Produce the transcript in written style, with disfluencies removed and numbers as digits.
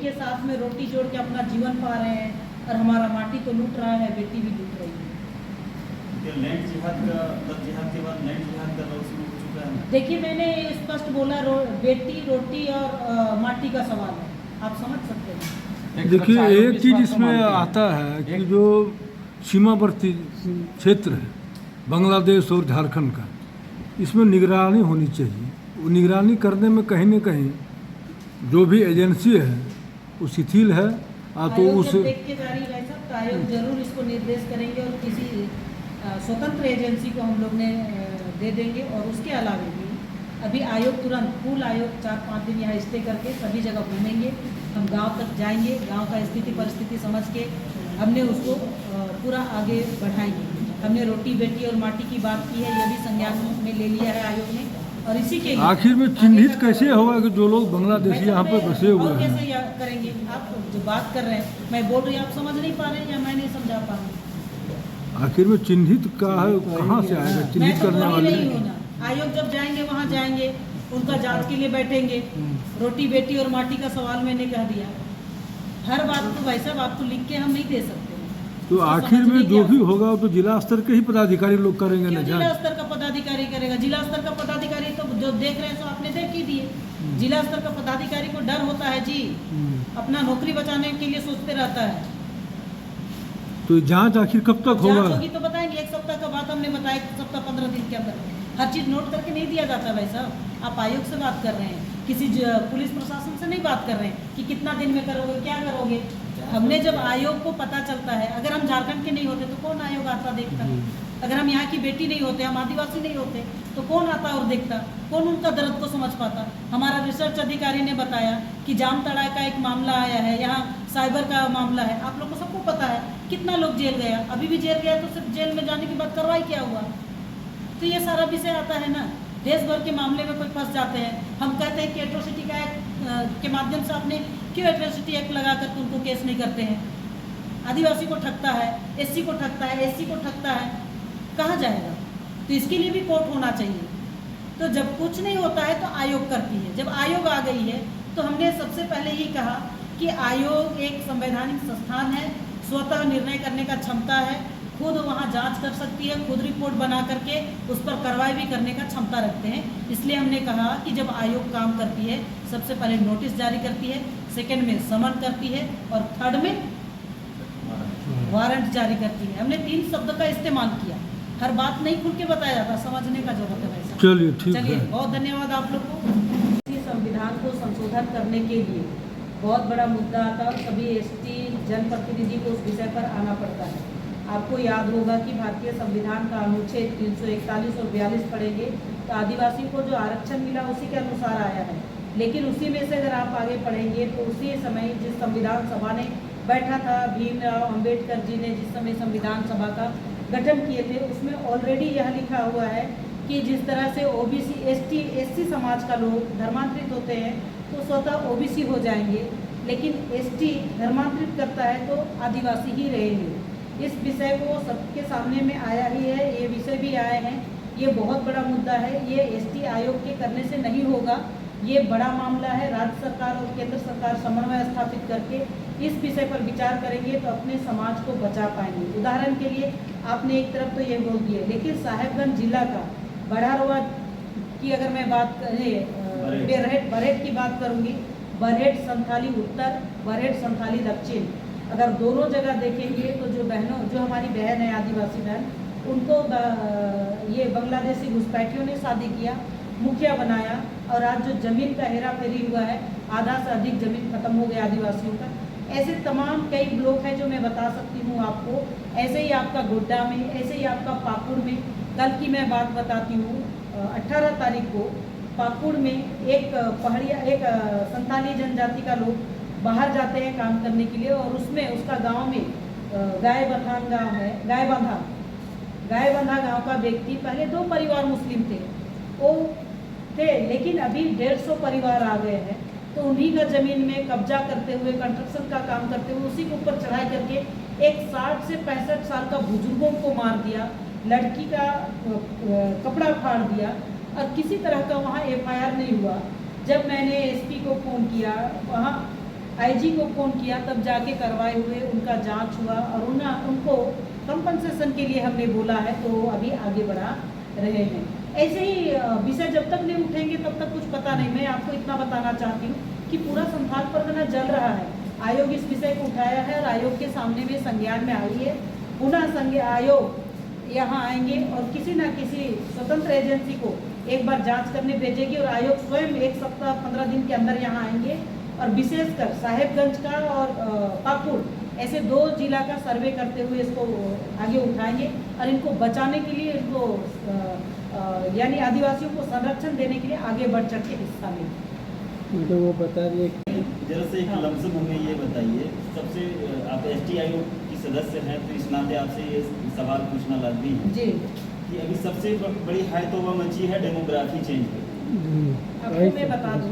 के साथ में रोटी जोड़ के अपना जीवन पा रहे हैं, और हमारा माटी तो लूट रहा है, बेटी भी लूट रही है। लैंड जिहाद का जिहाद के बाद लैंड जिहाद का दौर शुरू हो चुका है। देखिए, मैंने स्पष्ट बोला, बेटी, रोटी और माटी का सवाल है, आप समझ सकते हैं। देखिए, एक चीज़ इसमें आता है कि जो सीमावर्ती क्षेत्र है बांग्लादेश और झारखंड का, इसमें निगरानी होनी चाहिए। वो निगरानी करने में कहीं न कहीं जो भी एजेंसी है वो शिथिल है। तो उस देख के जारी रह सकता है, आयोग जरूर इसको निर्देश करेंगे और किसी स्वतंत्र एजेंसी को हम लोग ने दे देंगे। और उसके अलावा भी अभी आयोग तुरंत फुल आयोग 4-5 दिन यहाँ स्टे करके सभी जगह घूमेंगे, हम गांव तक जाएंगे, गांव का स्थिति परिस्थिति समझ के हमने उसको पूरा आगे बढ़ाएंगे। हमने रोटी, बेटी और माटी की बात की है, यह भी संज्ञान में ले लिया है आयोग ने। और इसी के लिए आखिर में चिन्हित कैसे होगा कि जो लोग बांग्लादेशी यहाँ पर बसे हुए हैं? कैसे करेंगे? आप जो बात कर रहे हैं, मैं बोल रही हूँ, आप समझ नहीं पा रहे हैं या मैं नहीं समझा पा रही? आखिर में चिन्हित का है, कहाँ से आएगा चिन्हित करने वाले? आयोग जब जाएंगे वहाँ जाएंगे, उनका जांच के लिए बैठेंगे। रोटी, बेटी और माटी का सवाल मैंने कह दिया। हर बात को वैसा बात को लिख के हम नहीं दे सकते। तो आखिर में जो भी होगा तो जिला स्तर के ही पदाधिकारी लोग करेंगे ना? जिला स्तर का पदाधिकारी करेगा। जिला स्तर का पदाधिकारी तो जो देख रहे हैं सो आपने देख ही दिए। जिला स्तर का पदाधिकारी को डर होता है जी, अपना नौकरी बचाने के लिए सोचते रहता है। तो जांच आखिर कब तक होगा? जांच होगी तो बताएंगे। 1 सप्ताह का बात हमने बताया, 1 सप्ताह 15 दिन के अंदर हर चीज़ नोट करके नहीं दिया जाता भाई साहब। आप आयोग से बात कर रहे हैं, किसी पुलिस प्रशासन से नहीं बात कर रहे हैं कि कितना दिन में करोगे, क्या करोगे। हमने जब आयोग को पता चलता है, अगर हम झारखंड के नहीं होते तो कौन आयोग आता देखता? अगर हम यहाँ की बेटी नहीं होते, हम आदिवासी नहीं होते तो कौन आता और देखता? कौन उनका दर्द को समझ पाता? हमारा रिसर्च अधिकारी ने बताया कि जामताड़ा का एक मामला आया है, यहाँ साइबर का मामला है, आप लोग को सबको पता है। कितना लोग जेल गया, अभी भी जेल गया, तो सिर्फ जेल में जाने के बाद कार्रवाई क्या हुआ? तो ये सारा विषय आता है ना। देश भर के मामले में कोई फंस जाते हैं। हम कहते हैं कि एट्रोसिटी का एक्ट के माध्यम से आपने क्यों एट्रोसिटी एक्ट लगा कर उनको केस नहीं करते हैं? आदिवासी को ठगता है, एससी को ठगता है, एससी को ठगता है, कहाँ जाएगा? तो इसके लिए भी कोर्ट होना चाहिए। तो जब कुछ नहीं होता है तो आयोग करती है। जब आयोग आ गई है तो हमने सबसे पहले ये कहा कि आयोग एक संवैधानिक संस्थान है, स्वतः निर्णय करने का क्षमता है, खुद वहाँ जांच कर सकती है, खुद रिपोर्ट बना करके उस पर कार्रवाई भी करने का क्षमता रखते हैं। इसलिए हमने कहा कि जब आयोग काम करती है, सबसे पहले नोटिस जारी करती है, सेकंड में समन करती है और थर्ड में वारंट जारी करती है। हमने 3 शब्द का इस्तेमाल किया। हर बात नहीं खुल के बताया जाता, समझने का जरूरत है वैसा। चलिए ठीक है। बहुत धन्यवाद आप लोग को। संविधान को संशोधन करने के लिए बहुत बड़ा मुद्दा आता है और सभी एसटी जनप्रतिनिधि को उस विषय पर आना पड़ता है। आपको याद होगा कि भारतीय संविधान का अनुच्छेद 341 और 42 पढ़ेंगे तो आदिवासी को जो आरक्षण मिला उसी के अनुसार आया है। लेकिन उसी में से अगर आप आगे पढ़ेंगे तो उसी समय जिस संविधान सभा ने बैठा था, भीमराव अंबेडकर जी ने जिस समय संविधान सभा का गठन किए थे, उसमें ऑलरेडी यह लिखा हुआ है कि जिस तरह से ओबीसी, एसटी, एससी समाज का लोग धर्मांतरित होते हैं तो स्वतः ओबीसी हो जाएंगे, लेकिन एसटी धर्मांतरित करता है तो आदिवासी ही रहेंगे। इस विषय को सबके सामने में आया ही है, ये विषय भी आए हैं। ये बहुत बड़ा मुद्दा है, ये एसटी आयोग के करने से नहीं होगा, ये बड़ा मामला है। राज्य सरकार और केंद्र सरकार समन्वय स्थापित करके इस विषय पर विचार करेंगे तो अपने समाज को बचा पाएंगे। उदाहरण के लिए आपने एक तरफ तो ये बोल दिया, लेकिन साहेबगंज जिला का बढ़ारवा की अगर मैं बात करें, बरहेट की बात करूँगी, बरहेट संथाली उत्तर, बरहेट संथाली दक्षिण, अगर दोनों जगह देखेंगे तो जो बहनों, जो हमारी बहन है आदिवासी बहन, उनको ये बांग्लादेशी घुसपैठियों ने शादी किया, मुखिया बनाया और आज जो ज़मीन का हेरा फेरी हुआ है, आधा से अधिक ज़मीन खत्म हो गया आदिवासियों का। ऐसे तमाम कई ब्लॉक हैं जो मैं बता सकती हूँ आपको। ऐसे ही आपका गोड्डा में, ऐसे ही आपका पाकुड़ में। कल की मैं बात बताती हूँ, 18 तारीख को पाकुड़ में एक पहाड़िया, एक संथाली जनजाति का लोग बाहर जाते हैं काम करने के लिए और उसमें उसका गांव में गायबंधान गांव है, गायबंधा गांव का व्यक्ति, पहले 2 परिवार मुस्लिम थे, वो थे, लेकिन अभी 150 परिवार आ गए हैं। तो उन्हीं का ज़मीन में कब्जा करते हुए, कंस्ट्रक्शन का काम करते हुए उसी के ऊपर चढ़ाई करके एक 60 से 65 साल का बुजुर्गों को मार दिया, लड़की का कपड़ा फाड़ दिया और किसी तरह का वहाँ FIR नहीं हुआ। जब मैंने SP को फ़ोन किया, वहाँ आईजी को फ़ोन किया, तब जाके कार्रवाई हुए, उनका जांच हुआ और उनको कंपनसेशन के लिए हमने बोला है, तो अभी आगे बढ़ा रहे हैं। ऐसे ही विषय जब तक नहीं उठेंगे तब तक कुछ पता नहीं। मैं आपको इतना बताना चाहती हूँ कि पूरा संथाल परगना जल रहा है। आयोग इस विषय को उठाया है और आयोग के सामने में संज्ञान में आई है। पुनः आयोग यहाँ आएंगे और किसी न किसी स्वतंत्र एजेंसी को एक बार जांच करने भेजेगी और आयोग स्वयं 1 सप्ताह 15 दिन के अंदर यहाँ आएंगे और विशेषकर साहेबगंज का और पाकुड़ ऐसे 2 जिला का सर्वे करते हुए इसको आगे उठाएंगे और इनको बचाने के लिए, इनको यानी आदिवासियों को संरक्षण देने के लिए आगे बढ़ चढ़ के हिस्सा लेंगे। तो वो बता दिए जरा से एक लमसम हमें ये बताइए, सबसे आप एसटी आयोग की सदस्य हैं तो इस नाते आपसे ये सवाल पूछना लाजमी है जी कि अभी सबसे बड़ी हाय तोबा मची है डेमोग्राफी चेंज पे। आपको मैं बता दूँ